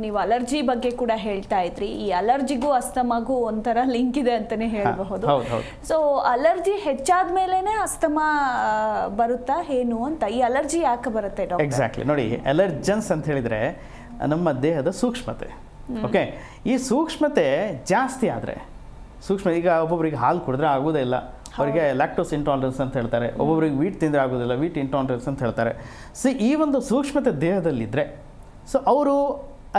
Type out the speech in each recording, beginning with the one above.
ನೀವು ಅಲರ್ಜಿ ಬಗ್ಗೆ ಕೂಡ ಹೇಳ್ತಾ ಇದ್ರಿ. ಈ ಅಲರ್ಜಿಗೂ ಅಸ್ತಮಾಗೂ ಒಂಥರ ಲಿಂಕ್ ಇದೆ ಅಂತಾನೆ ಹೇಳಬಹುದು. ಸೊ ಅಲರ್ಜಿ ಹೆಚ್ಚಾದ ಮೇಲೆನೆ ಅಸ್ತಮಾ ಬರುತ್ತಾ ಏನು ಅಂತ, ಈ ಅಲರ್ಜಿ ಯಾಕೆ ಬರುತ್ತೆ ಡಾಕ್ಟರ್? ಎಕ್ಸಾಕ್ಟ್ಲಿ, ನೋಡಿ ಅಲರ್ಜನ್ಸ್ ಅಂತ ಹೇಳಿದ್ರೆ ನಮ್ಮ ದೇಹದ ಸೂಕ್ಷ್ಮತೆ. ಓಕೆ, ಈ ಸೂಕ್ಷ್ಮತೆ ಜಾಸ್ತಿ ಆದರೆ ಈಗ ಒಬ್ಬೊಬ್ಬರಿಗೆ ಹಾಲು ಕುಡಿದ್ರೆ ಆಗೋದೇ ಇಲ್ಲ, ಅವರಿಗೆ ಲ್ಯಾಕ್ಟೋಸ್ ಇಂಟಾಲರೆನ್ಸ್ ಅಂತ ಹೇಳ್ತಾರೆ. ಒಬ್ಬೊಬ್ಬರಿಗೆ ವೀಟ್ ತಿಂದರೆ ಆಗೋದಿಲ್ಲ, ವೀಟ್ ಇಂಟಾಲರೆನ್ಸ್ ಅಂತ ಹೇಳ್ತಾರೆ. ಸೊ ಈ ಒಂದು ಸೂಕ್ಷ್ಮತೆ ದೇಹದಲ್ಲಿದ್ದರೆ ಸೊ ಅವರು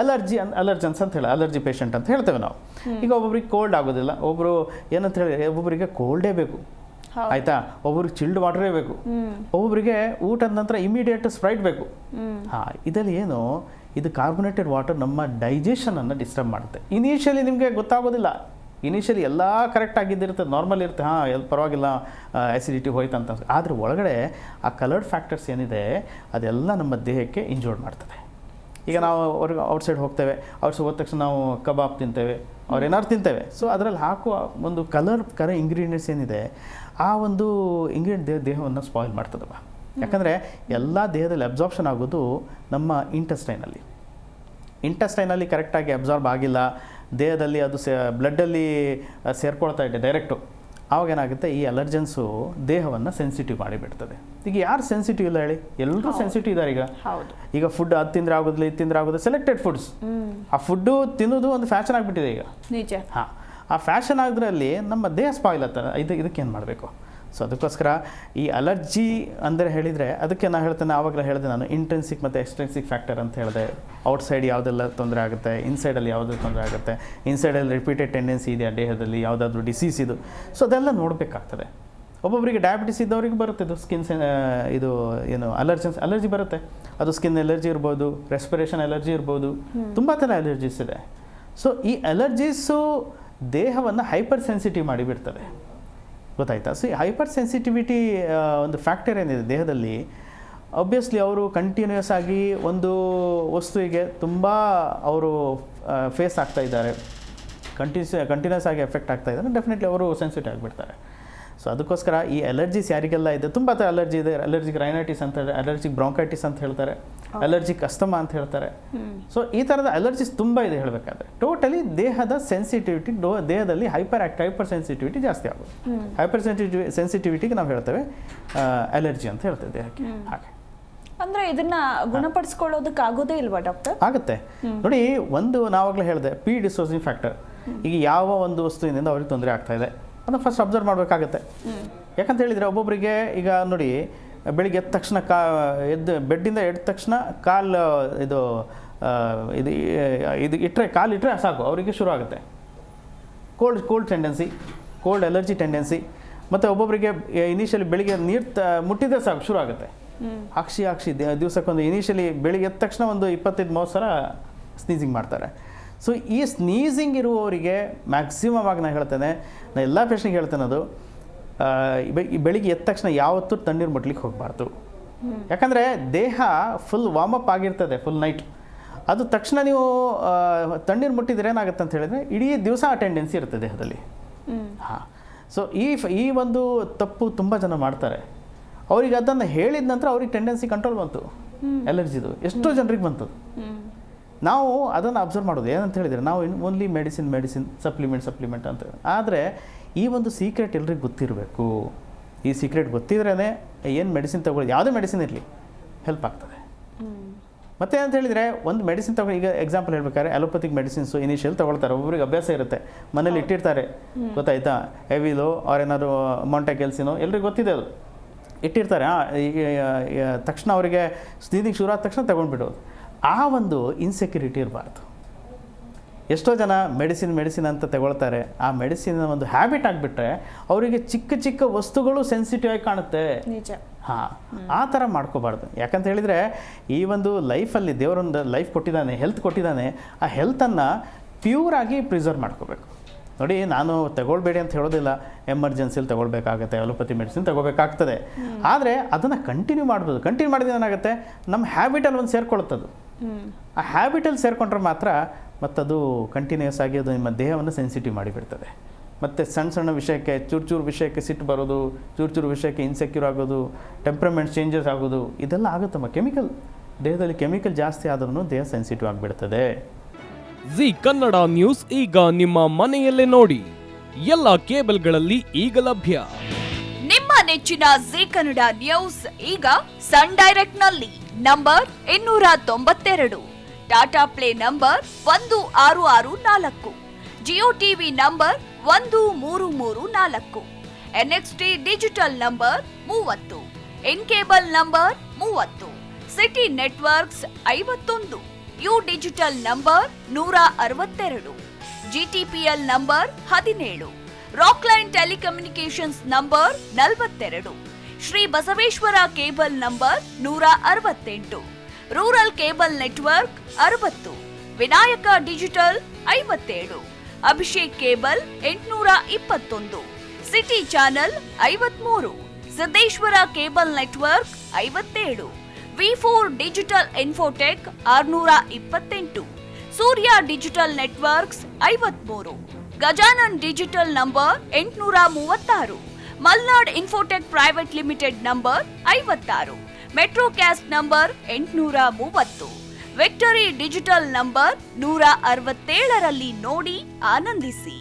ಅಲರ್ಜನ್ಸ್ ಅಂತ ಹೇಳಿ ಅಲರ್ಜಿ ಪೇಷಂಟ್ ಅಂತ ಹೇಳ್ತೇವೆ ನಾವು. ಈಗ ಒಬ್ಬೊಬ್ರಿಗೆ ಕೋಲ್ಡ್ ಆಗೋದಿಲ್ಲ, ಒಬ್ಬರು ಏನಂತ ಹೇಳಿ ಒಬ್ಬೊಬ್ಬರಿಗೆ ಕೋಲ್ಡೇ ಬೇಕು, ಆಯಿತಾ, ಒಬ್ಬರಿಗೆ ಚಿಲ್ಡ್ ವಾಟರೇ ಬೇಕು, ಒಬ್ಬೊಬ್ಬರಿಗೆ ಊಟದ ನಂತರ ಇಮಿಡಿಯೇಟ್ ಸ್ಪ್ರೈಟ್ ಬೇಕು. ಇದರಲ್ಲಿ ಏನು, ಇದು ಕಾರ್ಬೋನೇಟೆಡ್ ವಾಟರ್ ನಮ್ಮ ಡೈಜೆಷನನ್ನು ಡಿಸ್ಟರ್ಬ್ ಮಾಡುತ್ತೆ. ಇನಿಷಿಯಲಿ ನಿಮಗೆ ಗೊತ್ತಾಗೋದಿಲ್ಲ, ಇನಿಷಿಯಲಿ ಎಲ್ಲ ಕರೆಕ್ಟ್ ಆಗಿದ್ದಿರುತ್ತೆ, ನಾರ್ಮಲ್ ಇರುತ್ತೆ, ಪರವಾಗಿಲ್ಲ, ಆ್ಯಸಿಡಿಟಿ ಹೋಯ್ತು ಅಂತ. ಆದರೆ ಒಳಗಡೆ ಆ ಕಲರ್ಡ್ ಫ್ಯಾಕ್ಟರ್ಸ್ ಏನಿದೆ ಅದೆಲ್ಲ ನಮ್ಮ ದೇಹಕ್ಕೆ ಇಂಜೂರ್ಡ್ ಮಾಡ್ತದೆ. ಈಗ ನಾವು ಅವ್ರಿಗೆ ಔಟ್ಸೈಡ್ ಹೋಗ್ತೇವೆ, ಔಟ್ಸೈಡ್ ಹೋದ ತಕ್ಷಣ ನಾವು ಕಬಾಬ್ ತಿಂತೇವೆ, ಏನಾದ್ರು ತಿಂತೇವೆ. ಸೊ ಅದರಲ್ಲಿ ಹಾಕುವ ಒಂದು ಕರ ಇಂಗ್ರೀಡಿಯೆಂಟ್ಸ್ ಏನಿದೆ ಆ ಒಂದು ಇಂಗ್ರೀಡಿಯೆಂಟ್ ದೇಹವನ್ನು ಸ್ಪಾಯ್ಲ್ ಮಾಡ್ತದವ. ಯಾಕಂದರೆ ಎಲ್ಲ ದೇಹದಲ್ಲಿ ಅಬ್ಸಾರ್ಪ್ಷನ್ ಆಗೋದು ನಮ್ಮ ಇಂಟೆಸ್ಟೈನಲ್ಲಿ ಕರೆಕ್ಟಾಗಿ ಅಬ್ಸಾರ್ಬ್ ಆಗಿಲ್ಲ, ದೇಹದಲ್ಲಿ ಅದು ಬ್ಲಡ್ಡಲ್ಲಿ ಸೇರ್ಕೊಳ್ತಾ ಇದೆ ಡೈರೆಕ್ಟು. ಆವಾಗೇನಾಗುತ್ತೆ, ಈ ಅಲರ್ಜನ್ಸು ದೇಹವನ್ನು ಸೆನ್ಸಿಟಿವ್ ಮಾಡಿಬಿಡ್ತದೆ. ಈಗ ಯಾರು ಸೆನ್ಸಿಟಿವ್ ಇಲ್ಲ ಹೇಳಿ? ಎಲ್ಲರೂ ಸೆನ್ಸಿಟಿವ್ ಇದ್ದಾರೆ. ಈಗ ಫುಡ್ ಅದು ತಿಂದರೆ ಆಗೋದಿಲ್ಲ, ಇದು ತಿಂದರೆ ಆಗೋದಿಲ್ಲ, ಸೆಲೆಕ್ಟೆಡ್ ಫುಡ್ಸ್. ಆ ಫುಡ್ಡು ತಿನ್ನೋದು ಒಂದು ಫ್ಯಾಷನ್ ಆಗಿಬಿಟ್ಟಿದೆ ಈಗ. ನಿಜ. ಆ ಫ್ಯಾಷನ್ ಆಗೋದ್ರಲ್ಲಿ ನಮ್ಮ ದೇಹ ಸ್ಪಾಯ್ಲ್ ಆಗ್ತದೆ. ಇದಕ್ಕೇನು ಮಾಡಬೇಕು? ಸೊ ಅದಕ್ಕೋಸ್ಕರ ಈ ಅಲರ್ಜಿ ಅಂದರೆ ಹೇಳಿದರೆ ಅದಕ್ಕೆ ನಾನು ಹೇಳ್ತೇನೆ, ಆವಾಗಲೇ ಹೇಳಿದೆ ನಾನು, ಇಂಟ್ರೆನ್ಸಿಕ್ ಮತ್ತು ಎಕ್ಸ್ಟ್ರೆನ್ಸಿಕ್ ಫ್ಯಾಕ್ಟರ್ ಅಂತ ಹೇಳಿದೆ. ಔಟ್ಸೈಡ್ ಯಾವುದೆಲ್ಲ ತೊಂದರೆ ಆಗುತ್ತೆ, ಇನ್ಸೈಡಲ್ಲಿ ಯಾವುದೇ ತೊಂದರೆ ಆಗುತ್ತೆ, ಇನ್ಸೈಡಲ್ಲಿ ರಿಪೀಟೆಡ್ ಟೆಂಡೆನ್ಸಿ ಇದೆಯಾ ದೇಹದಲ್ಲಿ, ಯಾವುದಾದ್ರೂ ಡಿಸೀಸ್ ಇದು, ಸೊ ಅದೆಲ್ಲ ನೋಡಬೇಕಾಗ್ತದೆ. ಒಬ್ಬೊಬ್ಬರಿಗೆ ಡಯಾಬಿಟಿಸ್ ಇದ್ದವ್ರಿಗೆ ಬರುತ್ತೆ ಇದು ಸ್ಕಿನ್ ಅಲರ್ಜಿ ಬರುತ್ತೆ. ಅದು ಸ್ಕಿನ್ ಎಲರ್ಜಿ ಇರ್ಬೋದು, ರೆಸ್ಪಿರೇಷನ್ ಎಲರ್ಜಿ ಇರ್ಬೋದು, ತುಂಬ ಥರ ಅಲರ್ಜೀಸ್ ಇದೆ. ಸೊ ಈ ಅಲರ್ಜೀಸು ದೇಹವನ್ನು ಹೈಪರ್ ಸೆನ್ಸಿಟಿವ್ ಮಾಡಿಬಿಡ್ತದೆ, ಗೊತ್ತಾಯ್ತಾ? ಸೊ ಈ ಹೈಪರ್ ಸೆನ್ಸಿಟಿವಿಟಿ ಒಂದು ಫ್ಯಾಕ್ಟರ್ ಏನಿದೆ ದೇಹದಲ್ಲಿ, ಆಬ್ವಿಯಸ್ಲಿ ಅವರು ಕಂಟಿನ್ಯೂಸ್ ಆಗಿ ಒಂದು ವಸ್ತುವಿಗೆ ತುಂಬ ಅವರು ಫೇಸ್ ಆಗ್ತಾ ಇದ್ದಾರೆ, ಕಂಟಿನ್ಯೂಸ್ ಆಗಿ ಎಫೆಕ್ಟ್ ಆಗ್ತಾ ಇದ್ದಾರೆ, ಡೆಫಿನೆಟ್ಲಿ ಅವರು ಸೆನ್ಸಿಟಿವ್ ಆಗಿಬಿಡ್ತಾರೆ. ಸೊ ಅದಕ್ಕೋಸ್ಕರ ಈ ಅಲರ್ಜೀಸ್ ಯಾರಿಗೆಲ್ಲ ಇದೆ, ತುಂಬ ಥರ ಅಲರ್ಜಿ ಇದೆ. ಅಲರ್ಜಿಕ್ ರೈನೈಟಿಸ್ ಅಂತ ಹೇಳ್ತಾರೆ, ಅಲರ್ಜಿಕ್ ಬ್ರಾಂಕೈಟಿಸ್ ಅಂತ ಹೇಳ್ತಾರೆ, ಅಲರ್ಜಿಕ್ ಅಸ್ತಮಾ ಅಂತ ಹೇಳ್ತಾರೆ. ಸೊ ಈ ಥರದ ಅಲರ್ಜೀಸ್ ತುಂಬ ಇದೆ ಹೇಳಬೇಕಾದ್ರೆ. ಟೋಟಲಿ ದೇಹದ ಸೆನ್ಸಿಟಿವಿಟಿ, ದೇಹದಲ್ಲಿ ಹೈಪರ್ ಸೆನ್ಸಿಟಿವಿಟಿ ಜಾಸ್ತಿ ಆಗೋದು. ಹೈಪರ್ ಸೆನ್ಸಿಟಿವಿಟಿಗೆ ನಾವು ಹೇಳ್ತೇವೆ ಅಲರ್ಜಿ ಅಂತ ಹೇಳ್ತೇವೆ ದೇಹಕ್ಕೆ. ಹಾಗೆ ಅಂದರೆ ಇದನ್ನ ಗುಣಪಡಿಸ್ಕೊಳ್ಳೋದಕ್ಕೆ ಆಗೋದೇ ಇಲ್ವಾ ಡಾಕ್ಟರ್? ಆಗುತ್ತೆ. ನೋಡಿ, ಒಂದು ನಾವಾಗಲೇ ಹೇಳಿದೆ ಪ್ರೀಡಿಸ್ಪೋಸಿಂಗ್ ಫ್ಯಾಕ್ಟರ್. ಈಗ ಯಾವ ಒಂದು ವಸ್ತುವಿನಿಂದ ಅವ್ರಿಗೆ ತೊಂದರೆ ಆಗ್ತಾ ಇದೆ ಅದನ್ನು ಫಸ್ಟ್ ಅಬ್ಸರ್ವ್ ಮಾಡಬೇಕಾಗತ್ತೆ. ಯಾಕಂತ ಹೇಳಿದರೆ ಒಬ್ಬೊಬ್ಬರಿಗೆ ಈಗ ನೋಡಿ, ಬೆಳಿಗ್ಗೆ ಎದ್ದ ತಕ್ಷಣ ಬೆಡ್ಡಿಂದ ಎದ್ದ ತಕ್ಷಣ ಇದು ಕಾಲಿಟ್ಟರೆ ಸಾಕು, ಅವರಿಗೆ ಶುರು ಆಗುತ್ತೆ cold tendency, cold allergy tendency. ಮತ್ತು ಒಬ್ಬೊಬ್ಬರಿಗೆ ಇನಿಷಿಯಲಿ ಬೆಳಿಗ್ಗೆ ನೀರು ಮುಟ್ಟಿದ್ರೆ ಸಾಕು ಶುರು ಆಗುತ್ತೆ, ಹಾಕ್ಸಿ ದಿವಸಕ್ಕೊಂದು. ಇನಿಷಿಯಲಿ ಬೆಳಿಗ್ಗೆ ಎದ್ದ ತಕ್ಷಣ ಒಂದು 25-30 ಸಲ ಸ್ನೀಸಿಂಗ್ ಮಾಡ್ತಾರೆ. ಸೊ ಈ ಸ್ನೀಸಿಂಗ್ ಇರುವವರಿಗೆ ಮ್ಯಾಕ್ಸಿಮಮ್ ಆಗಿ ನಾನು ಹೇಳ್ತೇನೆ, ನಾನು ಎಲ್ಲ ಪೇಷಂಟ್ಗೆ ಹೇಳ್ತೇನೆ, ಅದು ಬೆಳಿಗ್ಗೆ ಎದ್ದ ತಕ್ಷಣ ಯಾವತ್ತೂ ತಣ್ಣೀರು ಮುಟ್ಲಿಕ್ಕೆ ಹೋಗಬಾರ್ದು. ಯಾಕಂದರೆ ದೇಹ ಫುಲ್ ವಾರ್ಮಪ್ ಆಗಿರ್ತದೆ ಫುಲ್ ನೈಟ್. ಅದು ತಕ್ಷಣ ನೀವು ತಣ್ಣೀರು ಮುಟ್ಟಿದ್ರೆ ಏನಾಗುತ್ತೆ ಅಂತ ಹೇಳಿದರೆ ಇಡೀ ದಿವಸ ಆ ಟೆಂಡೆನ್ಸಿ ಇರುತ್ತೆ ದೇಹದಲ್ಲಿ. ಸೊ ಈ ಒಂದು ತಪ್ಪು ತುಂಬ ಜನ ಮಾಡ್ತಾರೆ. ಅವ್ರಿಗೆ ಅದನ್ನು ಹೇಳಿದ ನಂತರ ಅವ್ರಿಗೆ ಟೆಂಡೆನ್ಸಿ ಕಂಟ್ರೋಲ್ ಬಂತು, ಅಲರ್ಜಿದು ಎಷ್ಟೋ ಜನರಿಗೆ ಬಂತು. ನಾವು ಅದನ್ನು ಅಬ್ಸರ್ವ್ ಮಾಡೋದು ಏನಂತ ಹೇಳಿದರೆ, ನಾವು ಓನ್ಲಿ ಮೆಡಿಸಿನ್ ಸಪ್ಲಿಮೆಂಟ್ ಅಂತ. ಆದರೆ ಈ ಒಂದು ಸೀಕ್ರೆಟ್ ಎಲ್ರಿಗೂ ಗೊತ್ತಿರಬೇಕು. ಈ ಸೀಕ್ರೆಟ್ ಗೊತ್ತಿದ್ರೇ ಏನು ಮೆಡಿಸಿನ್ ತೊಗೊಳ್ಳೋದು, ಯಾವುದೇ ಮೆಡಿಸಿನ್ ಇರಲಿ ಹೆಲ್ಪ್ ಆಗ್ತದೆ. ಮತ್ತೆ ಅಂತ ಹೇಳಿದರೆ ಒಂದು ಮೆಡಿಸಿನ್ ತಗೊಳ್ಳಿ, ಈಗ ಎಕ್ಸಾಂಪಲ್ ಹೇಳ್ಬೇಕಾದ್ರೆ ಅಲೋಪತಿಕ್ ಮೆಡಿಸಿನ್ಸು ಇನಿಷಿಯಲ್ ತೊಗೊಳ್ತಾರೆ, ಒಬ್ಬರಿಗೆ ಅಭ್ಯಾಸ ಇರುತ್ತೆ, ಮನೇಲಿ ಇಟ್ಟಿರ್ತಾರೆ, ಗೊತ್ತಾಯ್ತಾ, ಹೆವಿಲೋ ಏನಾದ್ರು ಮೊಂಟೆಕೆಲ್ಸಿನೋ ಎಲ್ರಿಗೂ ಗೊತ್ತಿದೆ, ಅದು ಇಟ್ಟಿರ್ತಾರೆ. ತಕ್ಷಣ ಅವರಿಗೆ ಸ್ನೀಸಿಂಗ್ ಶುರು ಆದ ತಕ್ಷಣ ತಗೊಂಡ್ಬಿಡೋದು. ಆ ಒಂದು ಇನ್ಸೆಕ್ಯೂರಿಟಿ ಇರಬಾರ್ದು. ಎಷ್ಟೋ ಜನ ಮೆಡಿಸಿನ್ ಅಂತ ತಗೊಳ್ತಾರೆ, ಆ ಮೆಡಿಸಿನ್ ಒಂದು ಹ್ಯಾಬಿಟ್ ಆಗಿಬಿಟ್ರೆ ಅವರಿಗೆ ಚಿಕ್ಕ ವಸ್ತುಗಳು ಸೆನ್ಸಿಟಿವ್ ಆಗಿ ಕಾಣುತ್ತೆ. ಆ ಥರ ಮಾಡ್ಕೋಬಾರ್ದು. ಯಾಕಂತ ಹೇಳಿದರೆ ಈ ಒಂದು ಲೈಫಲ್ಲಿ ದೇವರೊಂದು ಲೈಫ್ ಕೊಟ್ಟಿದ್ದಾನೆ, ಹೆಲ್ತ್ ಕೊಟ್ಟಿದ್ದಾನೆ, ಆ ಹೆಲ್ತನ್ನು ಪ್ಯೂರಾಗಿ ಪ್ರಿಸರ್ವ್ ಮಾಡ್ಕೋಬೇಕು. ನೋಡಿ, ನಾನು ತಗೊಳ್ಬೇಡಿ ಅಂತ ಹೇಳೋದಿಲ್ಲ, ಎಮರ್ಜೆನ್ಸಿಲಿ ತಗೊಳ್ಬೇಕಾಗತ್ತೆ, ಅಲೋಪತಿ ಮೆಡಿಸಿನ್ ತಗೋಬೇಕಾಗ್ತದೆ. ಆದರೆ ಅದನ್ನು ಕಂಟಿನ್ಯೂ ಮಾಡ್ಬೋದು. ಕಂಟಿನ್ಯೂ ಮಾಡಿದ್ರೆ ಏನಾಗುತ್ತೆ, ನಮ್ಮ ಹ್ಯಾಬಿಟಲ್ಲಿ ಒಂದು ಸೇರ್ಕೊಳ್ತದು. ಆ ಹ್ಯಾಬಿಟಲ್ಲಿ ಸೇರಿಕೊಂಡ್ರೆ ಮಾತ್ರ ಮತ್ತದು ಕಂಟಿನ್ಯೂಸ್ ಆಗಿ ಅದು ನಿಮ್ಮ ದೇಹವನ್ನು ಸೆನ್ಸಿಟಿವ್ ಮಾಡಿಬಿಡ್ತದೆ. ಮತ್ತು ಸಣ್ಣ ವಿಷಯಕ್ಕೆ ಚೂರು ವಿಷಯಕ್ಕೆ ಸಿಟ್ಟು ಬರೋದು, ಚೂರು ವಿಷಯಕ್ಕೆ ಇನ್ಸೆಕ್ಯೂರ್ ಆಗೋದು, ಟೆಂಪ್ರಮೆಂಟ್ ಚೇಂಜಸ್ ಆಗೋದು, ಇದೆಲ್ಲ ಆಗುತ್ತಮ್ಮ. ದೇಹದಲ್ಲಿ ಕೆಮಿಕಲ್ ಜಾಸ್ತಿ ಆದ್ರೂ ದೇಹ ಸೆನ್ಸಿಟಿವ್ ಆಗಿಬಿಡ್ತದೆ. ಜಿ ಕನ್ನಡ ನ್ಯೂಸ್ ಈಗ ನಿಮ್ಮ ಮನೆಯಲ್ಲೇ ನೋಡಿ. ಎಲ್ಲ ಕೇಬಲ್ಗಳಲ್ಲಿ ಈಗ ಲಭ್ಯ. ನಿಮ್ಮ ನೆಚ್ಚಿನ ಜಿ ಕನ್ನಡ ನ್ಯೂಸ್ ಈಗ ಸನ್ ಡೈರೆಕ್ಟ್ ನಲ್ಲಿ number 292, Tata play number 1664, Jio TV number 1334, NXT digital number 30, N cable number 30, city networks 51, U digital number 162, GTPL number 17, Rockline telecommunications number 42, Shri Basaveshwara cable number 168, rural cable network 60, Vinayaka digital 57, Abhishek cable 821, city channel 53, Siddeshwara cable network 57, V4 digital Infotech 628, ಸೂರ್ಯ digital networks 53, Gajanan digital number 836, Malnad infotech private limited number 56, Metrocast number 830, victory digital number 167ರಲ್ಲಿ ನೋಡಿ ಆನಂದಿಸಿ.